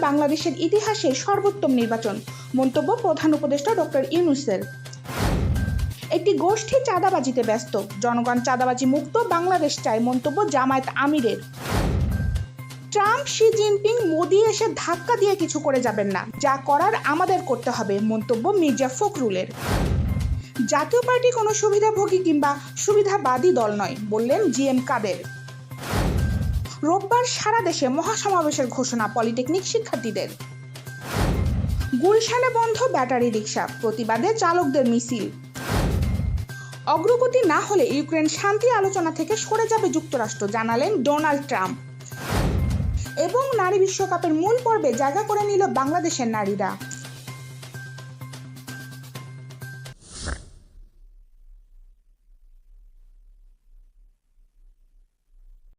বাংলাদেশের ইতিহাসে সর্বোত্তম নির্বাচন, মন্তব্য প্রধান উপদেষ্টা ডক্টর ইউনূসের। একটি গোষ্ঠী চাঁদাবাজিতে ব্যস্ত, জনগণ চাঁদাবাজি মুক্ত বাংলাদেশ চায়, মন্তব্য জামায়াত আমিরের। ট্রাম্প, শি জিনপিং, মোদি এসে ধাক্কা দিয়ে কিছু করে যাবেন না, যা করার আমাদের করতে হবে, মন্তব্য মির্জা ফখরুলের। জাতীয় পার্টি কোনো সুবিধাভোগী কিংবা সুবিধাবাদী দল নয়, বললেন জিএম কাদের। রোববার সারা দেশে মহাসমাবেশের ঘোষণা পলিটেকনিক শিক্ষার্থীদের। গুলশানে বন্ধ ব্যাটারি রিকশা, প্রতিবাদে চালকদের মিছিল। অগ্রগতি না হলে ইউক্রেন শান্তি আলোচনা থেকে সরে যাবে যুক্তরাষ্ট্র, জানালেন ডোনাল্ড ট্রাম্প। এবং নারী বিশ্বকাপের মূল পর্বে জায়গা করে নিল বাংলাদেশের নারীরা।